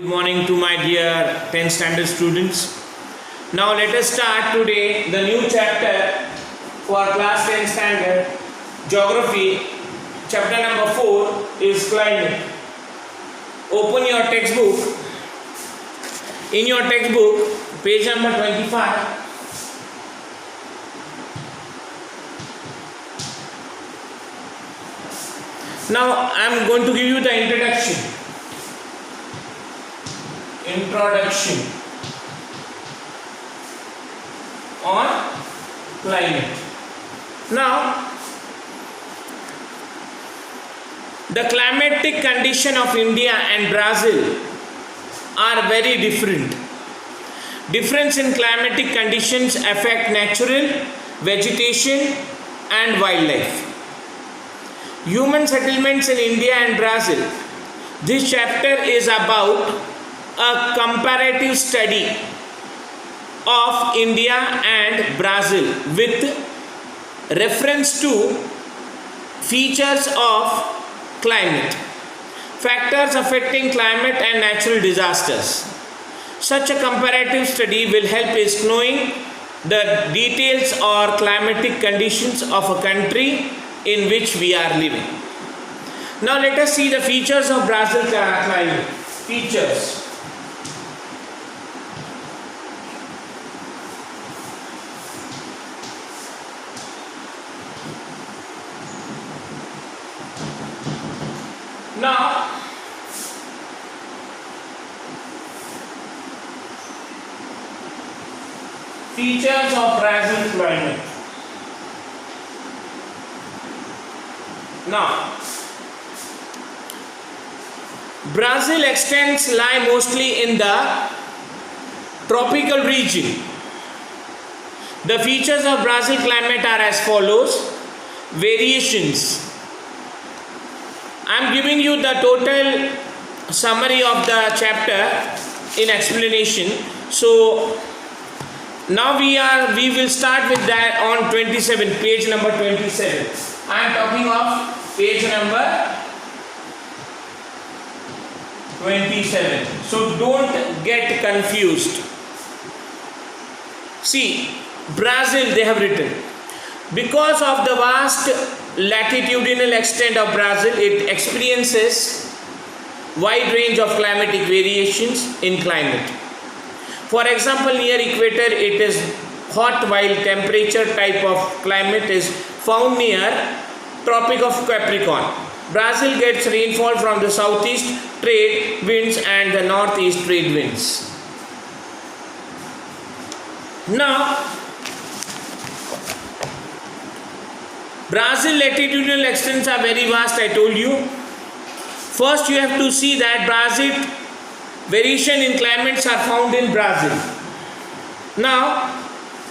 Good morning to my dear 10th standard students. Now let us start today the new chapter for class 10 standard geography. Chapter number 4 is climate. Open your textbook. In your textbook, page number 25. Now I am going to give you the introduction on climate. Now the climatic condition of India and Brazil are very different. Difference in climatic conditions affect natural vegetation and wildlife. Human settlements in India and Brazil. This chapter is about a comparative study of India and Brazil with reference to features of climate, factors affecting climate and natural disasters. Such a comparative study will help us knowing the details or climatic conditions of a country in which we are living. Now let us see the features of Brazil climate. Features. Now features of Brazil climate. Now Brazil extends lie mostly in the tropical region. The features of Brazil climate are as follows. Variations. I am giving you the total summary of the chapter in explanation. So now we will start with that on 27, page number 27. I am talking of page number 27. So don't get confused. See, Brazil, they have written, because of the vast latitudinal extent of Brazil, it experiences wide range of climatic variations in climate. For example, near equator it is hot, while temperature type of climate is found near Tropic of Capricorn. Brazil gets rainfall from the southeast trade winds and the northeast trade winds. Now Brazil latitudinal extents are very vast, I told you. First you have to see that Brazil variation in climates are found in Brazil. Now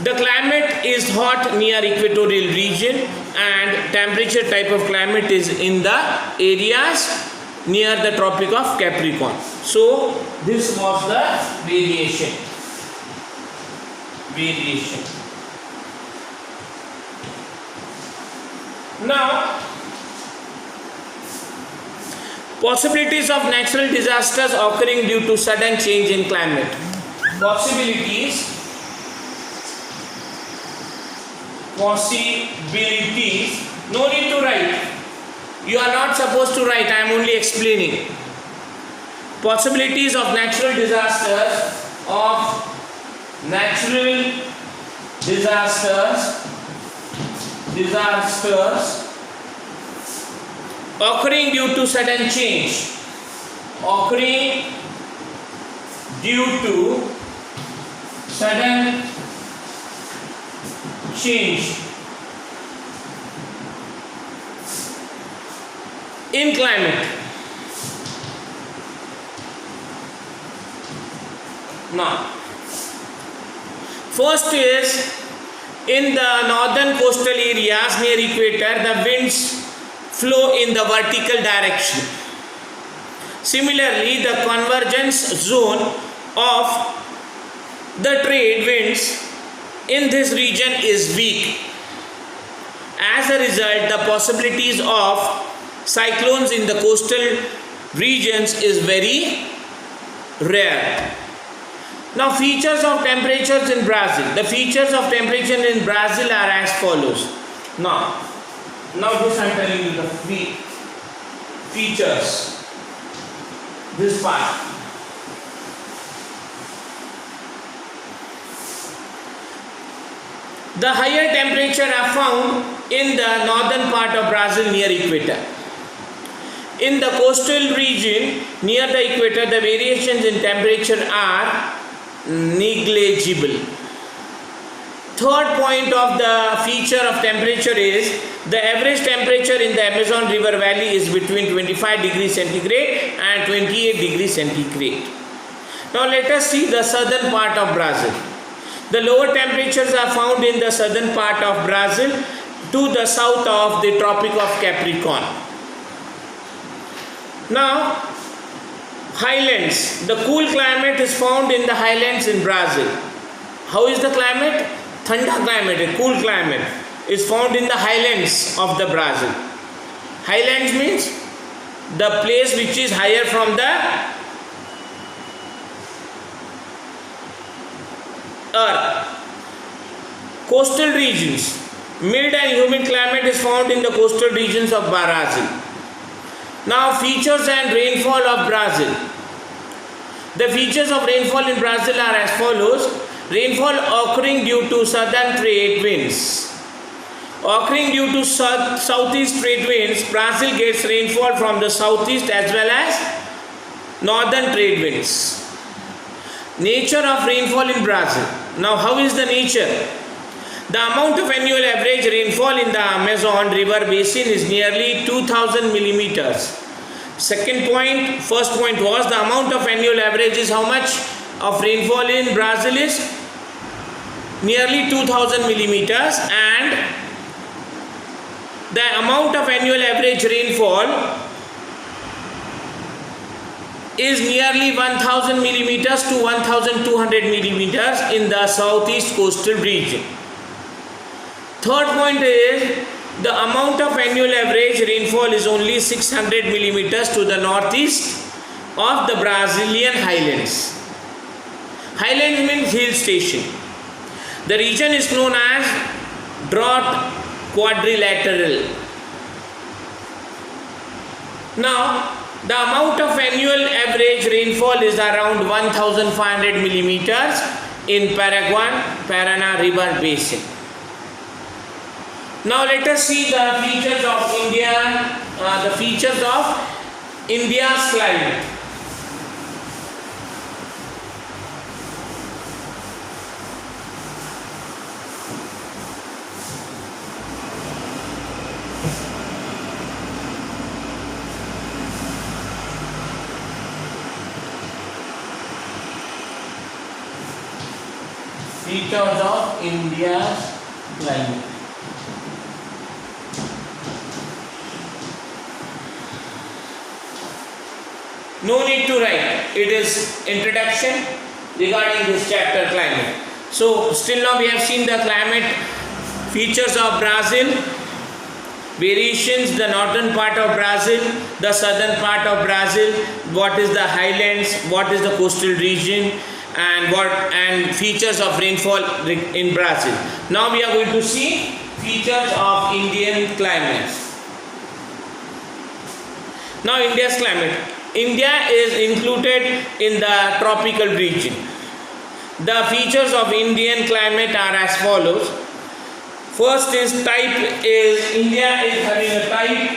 the climate is hot near equatorial region and temperature type of climate is in the areas near the Tropic of Capricorn. So this was the variation. Now possibilities of natural disasters occurring due to sudden change in climate. Possibilities. No need to write. You are not supposed to write. I am only explaining. Possibilities of natural disasters. Occurring due to sudden change. In climate. Now, first is in the northern coastal areas near equator, the winds flow in the vertical direction. Similarly, the convergence zone of the trade winds in this region is weak. As a result, the possibilities of cyclones in the coastal regions is very rare. Now features of temperatures in Brazil. The features of temperature in Brazil are as follows. Now this I am telling you the features. This part. The higher temperature are found in the northern part of Brazil near equator. In the coastal region near the equator, the variations in temperature are negligible. Third point of the feature of temperature is the average temperature in the Amazon River Valley is between 25 degrees centigrade and 28 degrees centigrade. Now let us see the southern part of Brazil. The lower temperatures are found in the southern part of Brazil to the south of the Tropic of Capricorn. Now, highlands. The cool climate is found in the highlands in Brazil. How is the climate? Thanda climate, a cool climate is found in the highlands of the Brazil. Highlands means the place which is higher from the earth. Coastal regions. Mild and humid climate is found in the coastal regions of Brazil. Now features and rainfall of Brazil. The features of rainfall in Brazil are as follows. Rainfall occurring due to southern trade winds. Occurring due to southeast trade winds, Brazil gets rainfall from the southeast as well as northern trade winds. Nature of rainfall in Brazil. Now how is the nature? The amount of annual average rainfall in the Amazon River basin is nearly 2000 millimeters. Second point, first point was the amount of annual average is how much of rainfall in Brazil is nearly 2000 millimeters, and the amount of annual average rainfall is nearly 1000 millimeters to 1200 millimeters in the southeast coastal region. Third point is the amount of annual average rainfall is only 600 millimeters to the northeast of the Brazilian highlands. Highlands means hill station. The region is known as drought quadrilateral. Now, the amount of annual average rainfall is around 1500 millimeters in Paraguay-Paraná River Basin. Now let us see the features of India's climate. Features of India's climate. No need to write. It is introduction regarding this chapter climate. So still now we have seen the climate features of Brazil, variations, the northern part of Brazil, the southern part of Brazil, what is the highlands, what is the coastal region, and features of rainfall in Brazil. Now we are going to see features of Indian climate. Now India's climate. India is included in the tropical region. The features of Indian climate are as follows. First is type is India is having a type.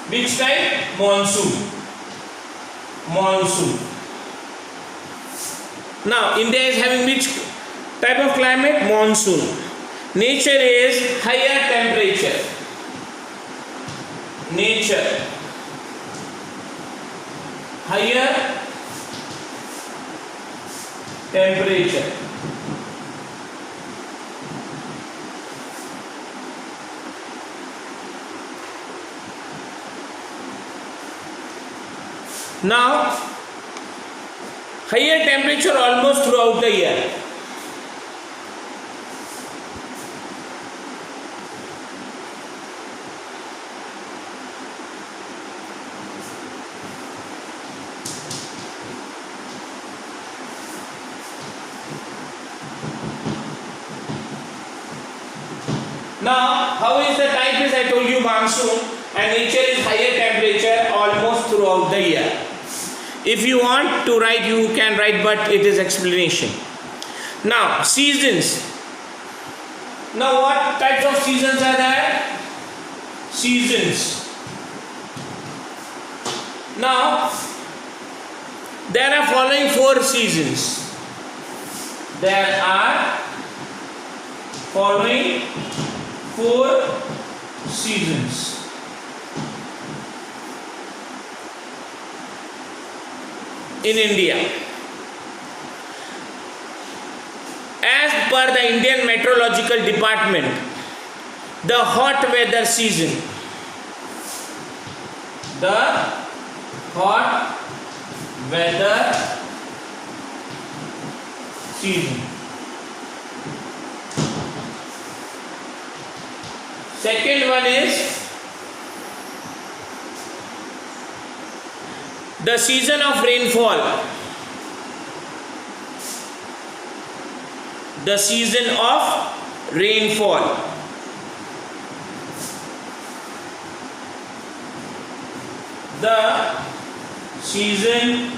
Which type? Monsoon. Monsoon. Now India is having which type of climate? Monsoon. Nature is higher temperature. Nature higher temperature. Now higher temperature almost throughout the year. Now, how is the type is I told you monsoon, and nature is higher temperature almost throughout the year. If you want to write, you can write, but it is explanation. Now, seasons. Now, what types of seasons are there? Seasons. Now, there are following 4 seasons. There are following 4 seasons. In India. As per the Indian Meteorological Department, the hot weather season, the hot weather season. Second one is the season of rainfall. The season of rainfall. The season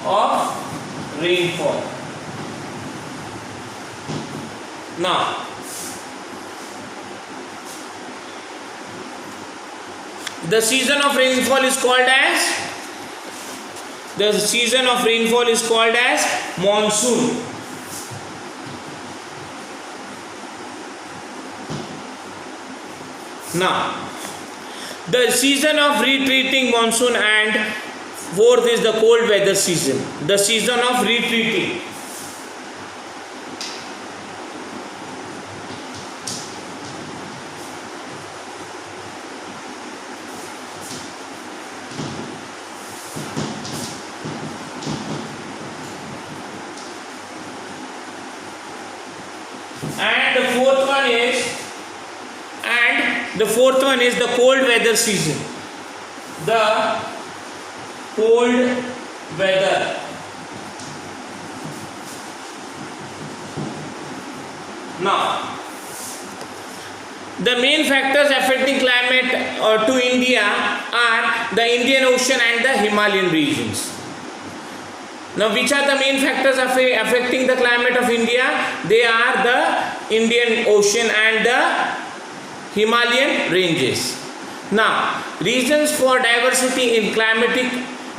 of rainfall. Now, the season of rainfall is called as monsoon. Now, the season of retreating monsoon, and fourth is the cold weather season. The season of retreating. And the fourth one is the cold weather season. The cold weather. Now, the main factors affecting climate to India are the Indian Ocean and the Himalayan regions. Now, which are the main factors affecting the climate of India? They are the Indian Ocean and the Himalayan ranges. Now, reasons for diversity in climatic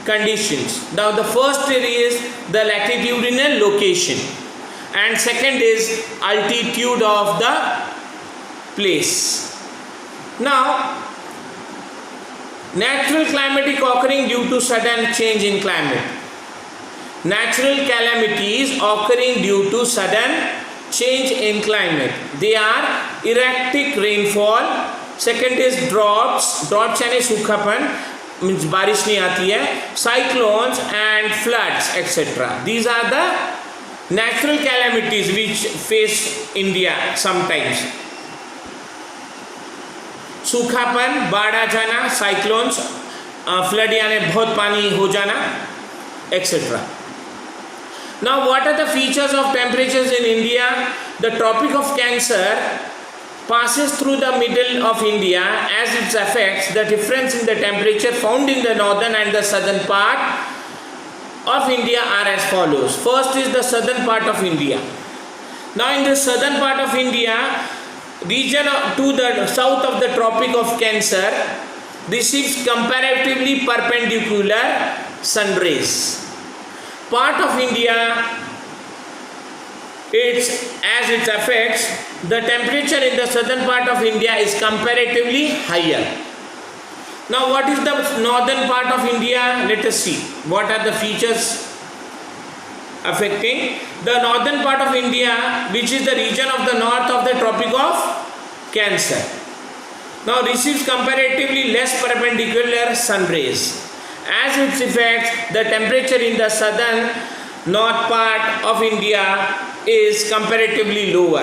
conditions. Now, the first is the latitudinal location, and second is altitude of the place. Now, natural climatic occurring due to sudden change in climate. Natural calamities occurring due to sudden change in climate. They are erratic rainfall. Second is droughts यानी सूखापन, means बारिश नहीं आती है, cyclones and floods etc. These are the natural calamities which face India sometimes. सूखापन, बाढ़ आ जाना, cyclones, flood यानी बहुत पानी हो जाना etc. Now, what are the features of temperatures in India? The Tropic of Cancer passes through the middle of India. As its affects, the difference in the temperature found in the northern and the southern part of India are as follows. First is the southern part of India. Now, in the southern part of India, region to the south of the Tropic of Cancer receives comparatively perpendicular sun rays. Part of India, as it affects, the temperature in the southern part of India is comparatively higher. Now, what is the northern part of India? Let us see. What are the features affecting the northern part of India, which is the region of the north of the Tropic of Cancer? Now, receives comparatively less perpendicular sun rays. As its effects, the temperature in the southern north part of India is comparatively lower.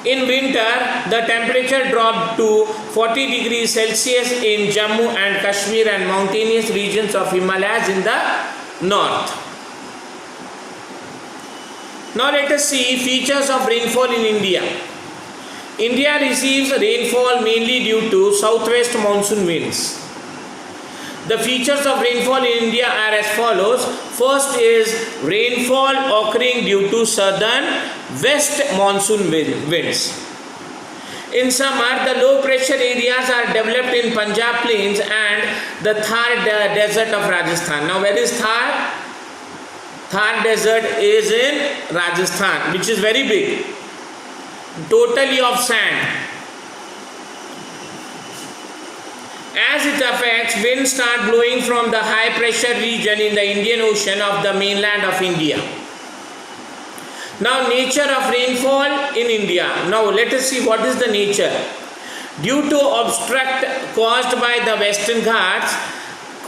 In winter, the temperature dropped to 40 degrees Celsius in Jammu and Kashmir and mountainous regions of Himalayas in the north. Now let us see features of rainfall in India. India receives rainfall mainly due to southwest monsoon winds. The features of rainfall in India are as follows. First is rainfall occurring due to southern west monsoon winds. In summer, the low pressure areas are developed in Punjab plains and the Thar desert of Rajasthan. Now where is Thar? Thar desert is in Rajasthan, which is very big, totally of sand. As it affects, winds start blowing from the high pressure region in the Indian Ocean of the mainland of India. Now, nature of rainfall in India. Now let us see what is the nature. Due to obstruct caused by the Western Ghats,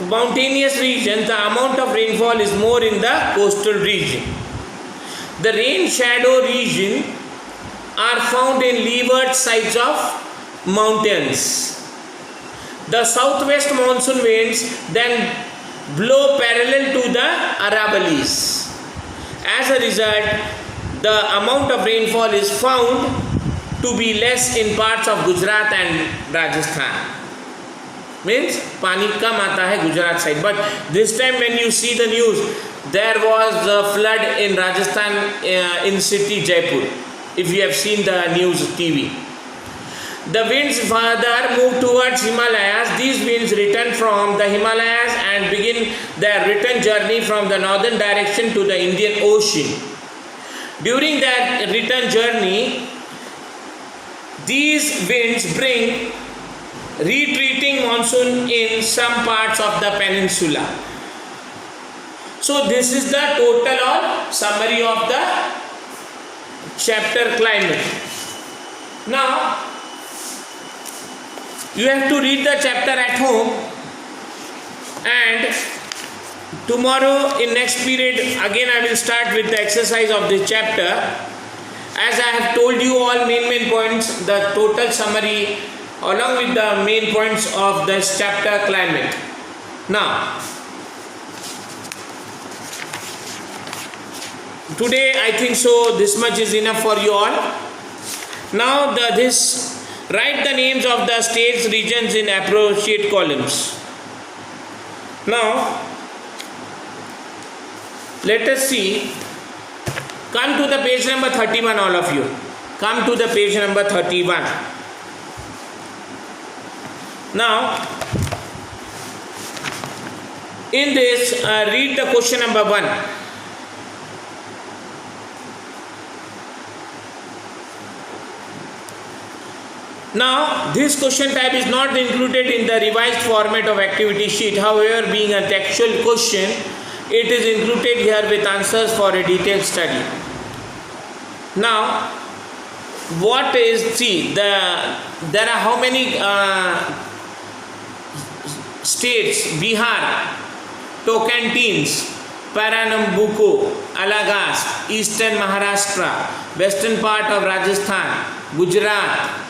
mountainous regions, the amount of rainfall is more in the coastal region. The rain shadow region are found in leeward sides of mountains. The southwest monsoon winds then blow parallel to the Aravallis. As a result, the amount of rainfall is found to be less in parts of Gujarat and Rajasthan. Means पानी कम आता है Gujarat side. But this time when you see the news, there was a flood in Rajasthan in city Jaipur. If you have seen the news TV. The winds further move towards Himalayas. These winds return from the Himalayas and begin their return journey from the northern direction to the Indian Ocean. During that return journey, these winds bring retreating monsoon in some parts of the peninsula. So this is the total or summary of the chapter climate. Now, you have to read the chapter at home, and tomorrow in next period again I will start with the exercise of this chapter. As I have told you all main points, the total summary along with the main points of this chapter climate. Now, today I think so this much is enough for you all. Now write the names of the states, regions in appropriate columns. Now, let us see. Come to the page number 31, all of you. Come to the page number 31. Now, in this, read the question number 1. Now, this question type is not included in the revised format of activity sheet. However, being a textual question, it is included here with answers for a detailed study. Now, what is, see, there are how many states? Bihar, Tocantins, Pernambuco, Alagas, Eastern Maharashtra, Western part of Rajasthan, Gujarat,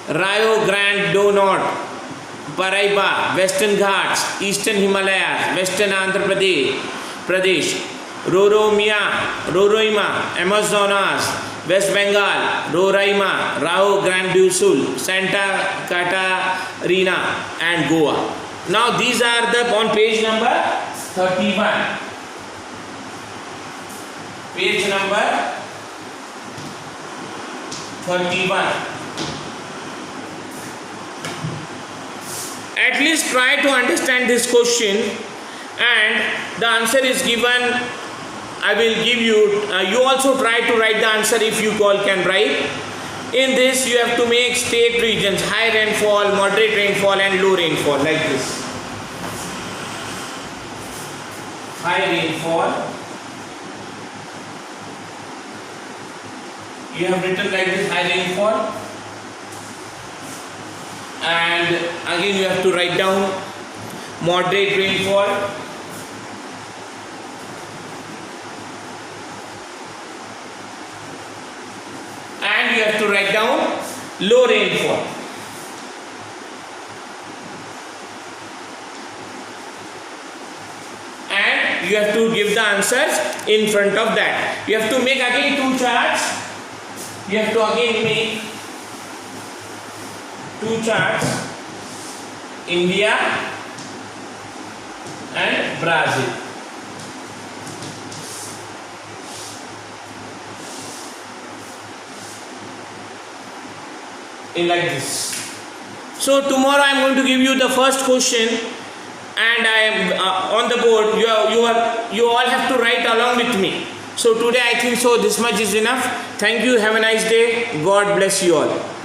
Rio Grande do Norte, Paraiba, Western Ghats, Eastern Himalayas, Western Andhra Pradesh, Roraima, Amazonas, West Bengal, Roraima, Rio Grande do Sul, Santa Catarina and Goa. Now these are the on page number 31. Page number 31. At least try to understand this question, and the answer is given. I will give you, you also try to write the answer if you all can write. In this you have to make state regions, high rainfall, moderate rainfall and low rainfall, like this. High rainfall, you have written like this, high rainfall. And again you have to write down moderate rainfall, and you have to write down low rainfall. And you have to give the answers in front of that. You have to make again two charts. You have to again make two charts, India and Brazil. In like this. So tomorrow I am going to give you the first question, and I am on the board. You all have to write along with me. So today I think so this much is enough. Thank you. Have a nice day. God bless you all.